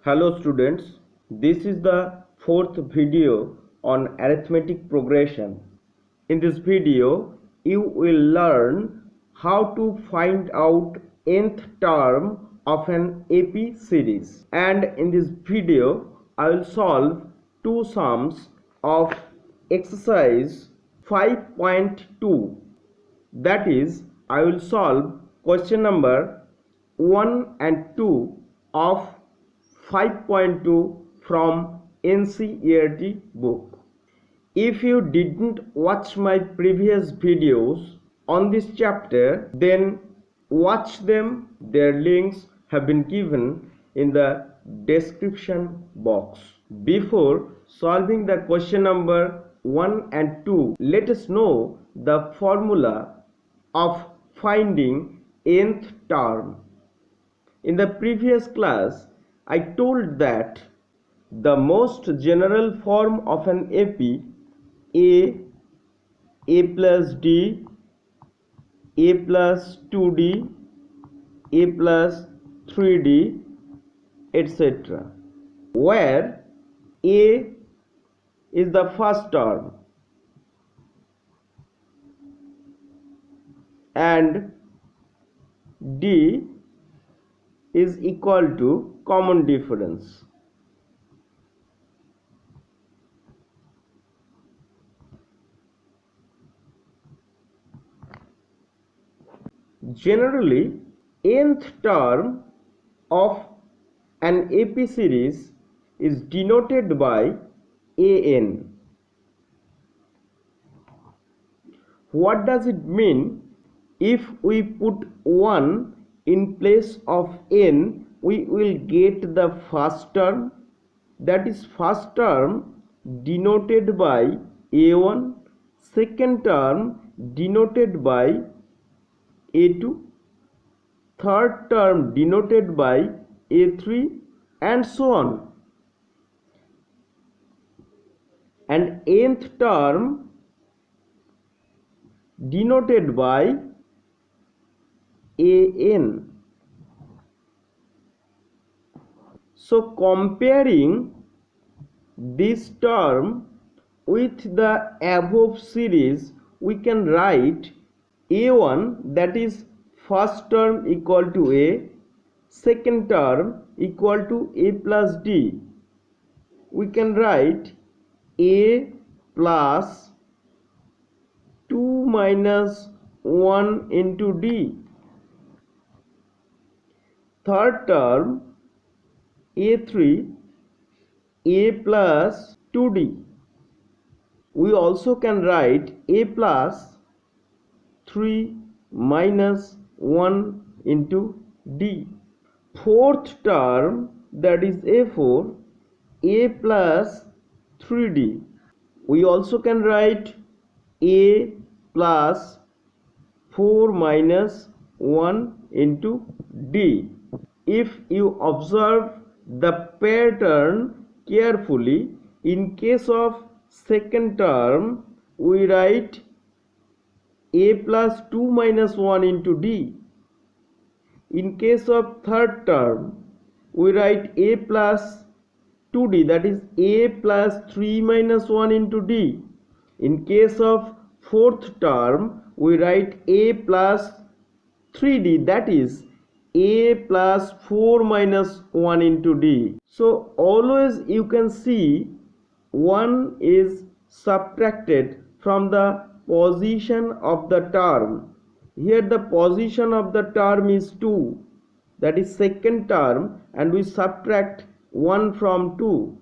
Hello students, this is the fourth video on arithmetic progression. In this video, you will learn how to find out nth term of an AP series. And in this video, I will solve two sums of exercise 5.2. That is, I will solve question number 1 and 2 of 5.2 from NCERT book. If you didn't watch my previous videos on this chapter, then watch them. Their links have been given in the description box. Before solving the question number 1 and 2, let us know the formula of finding nth term. In the previous class, I told that the most general form of an AP, a plus d, a plus 2d, a plus 3d, etc., where a is the first term and d is equal to common difference. Generally, nth term of an AP series is denoted by an. What does it mean? If we put 1 in place of n, we will get the first term, that is first term denoted by a1, second term denoted by a2, third term denoted by a3, and so on. And nth term denoted by an. So comparing this term with the above series, we can write a1, that is first term equal to a, second term equal to a plus d. We can write a plus 2 minus 1 into d. Third term a3, a plus 2d. We also can write a plus 3 minus 1 into d. Fourth term, that is a4, a plus 3d. We also can write a plus 4 minus 1 into d. If you observe the pattern carefully, in case of second term, we write a plus 2 minus 1 into d. In case of third term, we write a plus 2d, that is a plus 3 minus 1 into d. In case of fourth term, we write a plus 3d, that is a plus 4 minus 1 into d. So always you can see 1 is subtracted from the position of the term. Here the position of the term is 2, that is second term, and we subtract 1 from 2.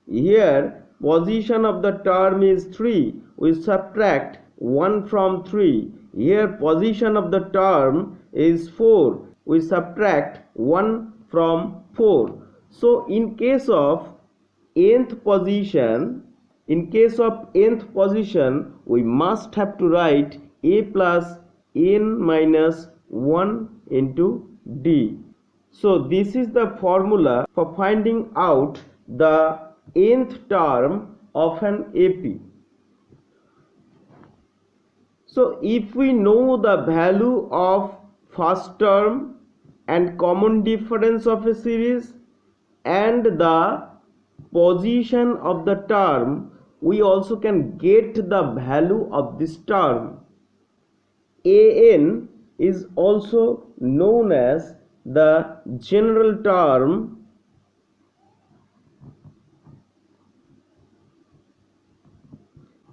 Here position of the term is 3, we subtract 1 from 3. Here position of the term is 4, we subtract 1 from 4. So in case of nth position, we must have to write a plus n minus 1 into d. So this is the formula for finding out the nth term of an AP. So if we know the value of first term and common difference of a series and the position of the term, we also can get the value of this term. An is also known as the general term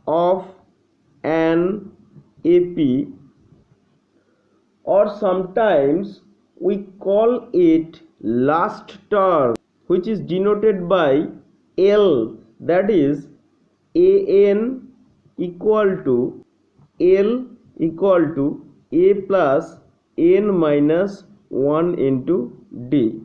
of an AP, or sometimes we call it last term, which is denoted by L, that is An equal to L equal to A plus n minus 1 into D.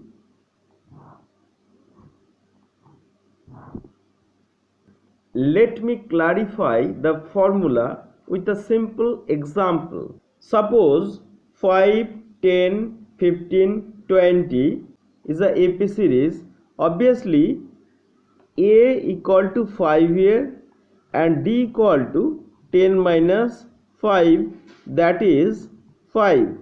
Let me clarify the formula with a simple example. Suppose 5, 10, 15, 20 is a AP series. Obviously, A equal to 5 here and D equal to 10 minus 5, that is 5.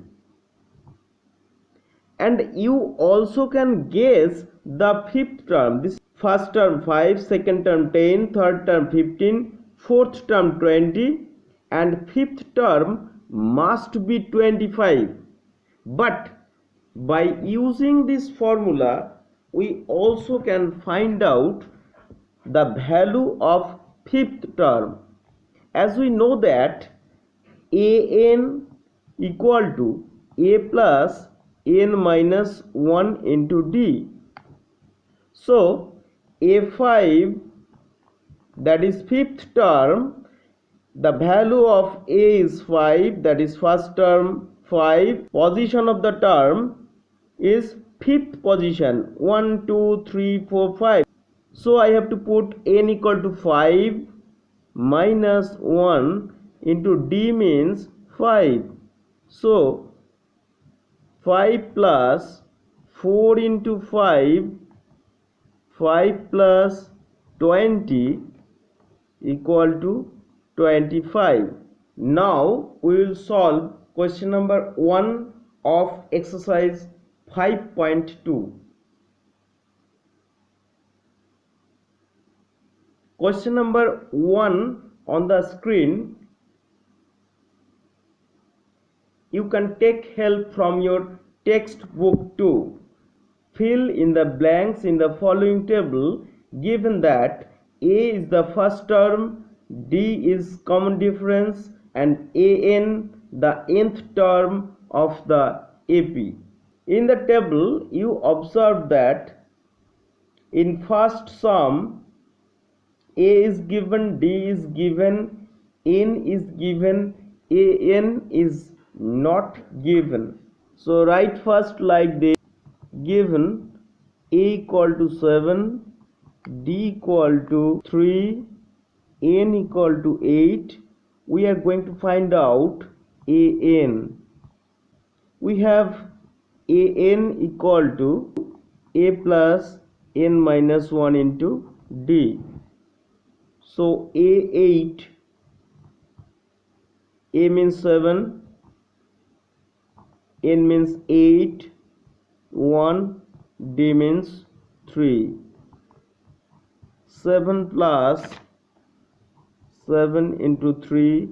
And you also can guess the fifth term. This first term 5, second term 10, third term 15, fourth term 20, and fifth term must be 25. But by using this formula, we also can find out the value of fifth term. As we know that An equal to A plus n minus 1 into D. So A5, that is fifth term, the value of A is 5, that is first term 5, position of the term is fifth position, 1, 2, 3, 4, 5. So I have to put n equal to 5 minus 1 into D means 5. So 5 plus 4 into 5, 5 plus 20 equal to 25. Now we will solve question number 1 of exercise 5.2. Question number 1 on the screen. You can take help from your textbook too. Fill in the blanks in the following table, given that A is the first term, D is common difference, and An the nth term of the AP. In the table, you observe that in first sum, A is given, D is given, N is given, An is not given. So write first like this: given A equal to 7, D equal to 3, N equal to 8. We are going to find out An. We have An equal to A plus n minus 1 into D. So A8, A means 7, n means 8, 1, D means 3. 7 plus 7 into 3,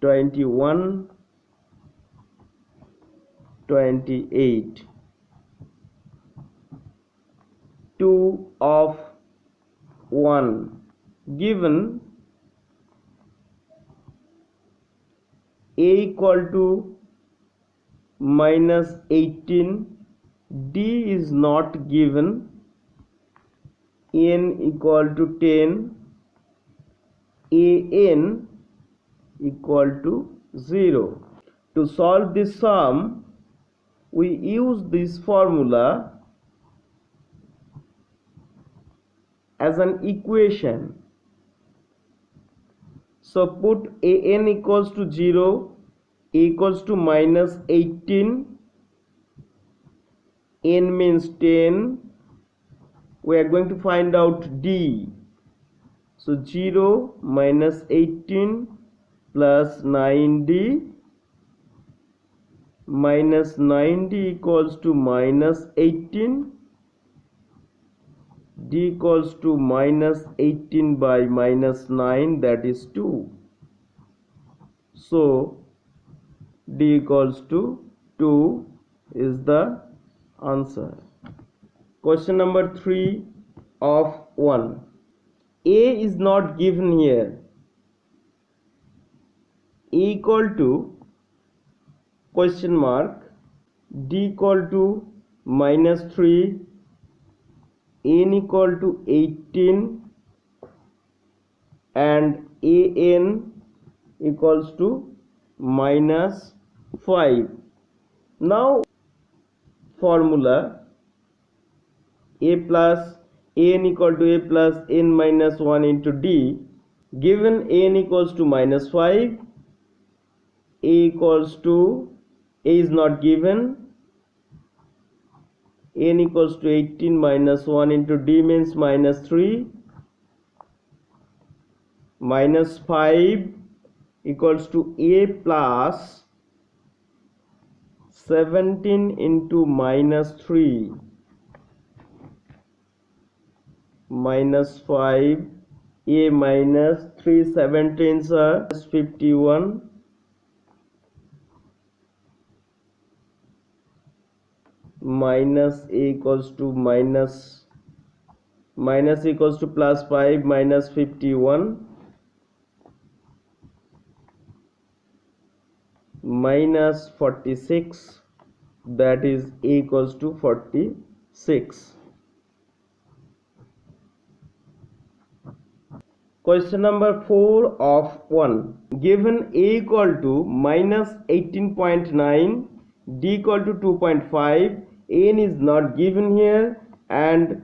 21, 28. 2 of 1. Given A equal to minus 18, D is not given, N equal to 10, An equal to 0. To solve this sum, we use this formula as an equation. So put An equals to 0, A equals to minus 18, N means 10. We are going to find out D. So 0 minus 18 plus 9D, minus 9D equals to minus 18, d equals to minus 18 by minus 9, that is 2. So d equals to 2 is the answer. Question number 3 of 1. A is not given here. A equal to question mark, d equal to minus 3, n equal to 18 and an equals to minus 5. Now formula a plus an equal to a plus n minus 1 into d. Given n equals to minus 5, a equals to, a is not given, n equals to 18 minus 1 into d means minus 3, minus 5 equals to a plus 17 into minus 3 minus 5, a minus 3 17s are 51, minus a equals to minus equals to plus 5 minus 51 minus 46, that is a equals to 46. Question number 4 of 1. Given a equal to minus 18.9, d equal to 2.5, n is not given here, and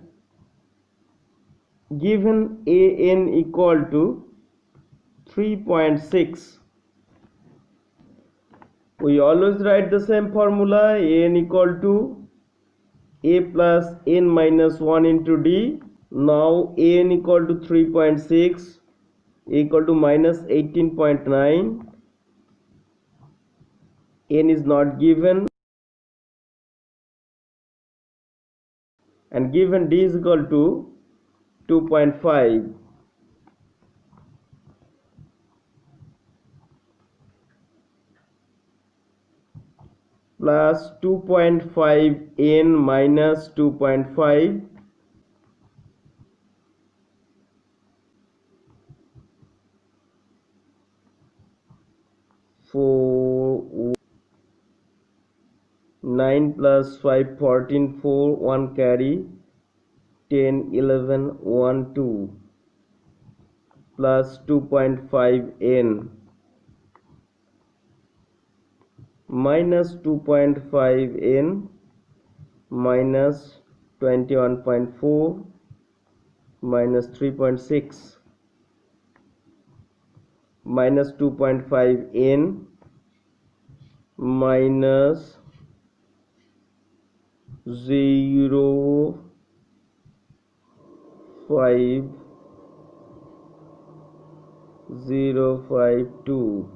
given an equal to 3.6. We always write the same formula, an equal to a plus n minus 1 into d. Now an equal to 3.6 equal to minus 18.9, n is not given, and given d is equal to 2.5. Plus 2.5 n minus 2.5 4 9 plus 5 14 4 1 carry 10 11 1 2 plus 2.5 n minus 2.5 n minus 21.4 minus 3.6 minus 2.5 n minus 0 5 0 5 2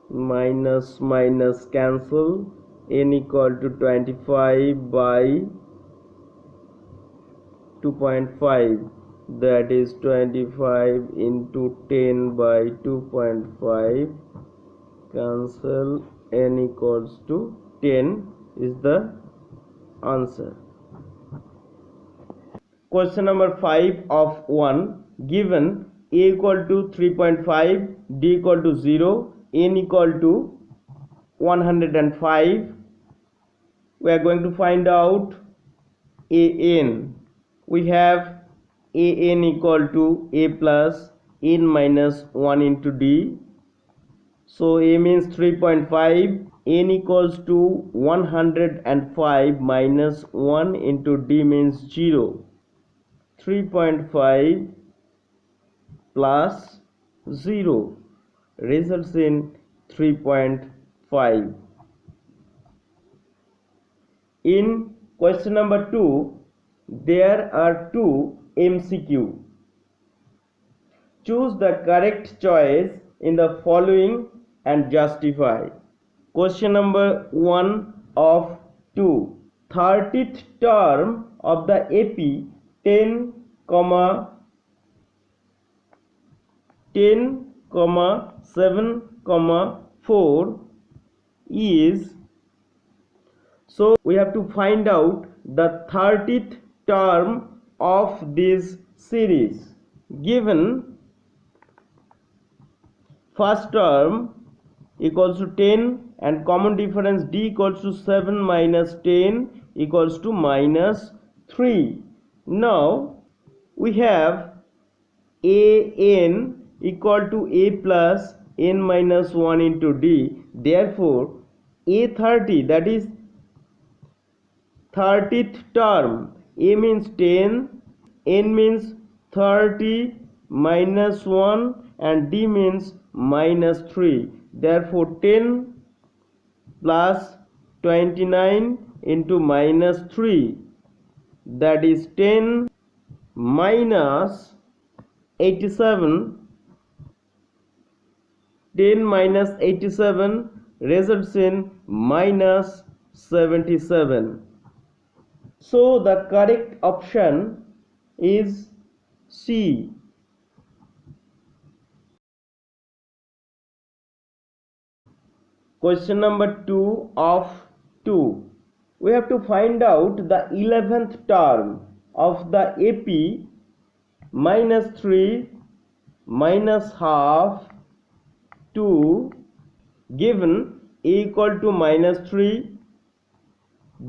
minus minus cancel, n equal to 25 by 2.5, that is 25 into 10 by 2.5, cancel, n equals to 10 is the answer. Question number 5 of 1. Given a equal to 3.5, d equal to 0, n equal to 105, we are going to find out an. We have an equal to a plus n minus 1 into d. So a means 3.5, n equals to 105 minus 1 into d means 0. 3.5 plus 0 results in 3.5. In question number 2, there are two MCQ. Choose the correct choice in the following and justify. Question number 1, of 2. 30th term of the AP 10, 7, 4 is, so we have to find out the 30th term of this series. Given first term equals to 10 and common difference d equals to 7 minus 10 equals to minus 3. Now we have an equal to a plus n minus 1 into d. Therefore a30, that is 30th term, a means 10, n means 30 minus 1 and d means minus 3. Therefore 10 plus 29 into minus 3, that is 10 minus 87. 10 minus 87 results in minus 77. So the correct option is C. Question number 2 of 2. We have to find out the 11th term of the AP minus 3 minus half 2, given a equal to minus 3,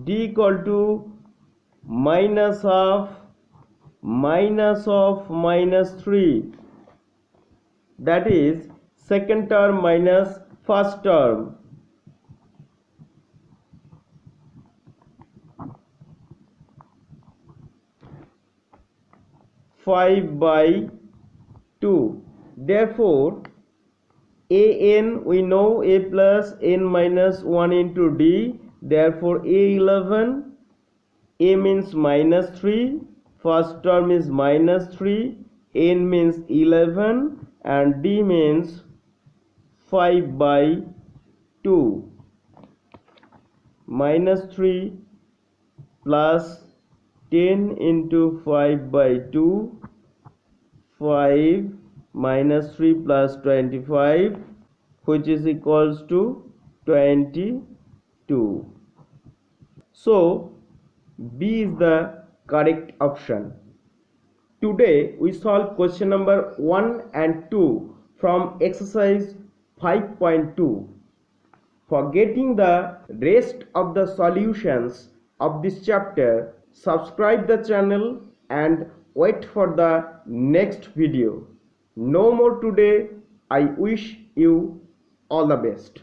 d equal to minus half minus of minus 3, that is second term minus first term. Five by 2. Therefore an, we know a plus n minus 1 into d. Therefore a11, a means minus 3, first term is minus 3, n means 11 and d means 5 by 2. Minus 3 plus 10 into 5 by 2, 5 minus 3 plus 25, which is equals to 22. So B is the correct option. Today we solve question number 1 and 2 from exercise 5.2. For getting the rest of the solutions of this chapter, subscribe the channel and wait for the next video. No more today. I wish you all the best.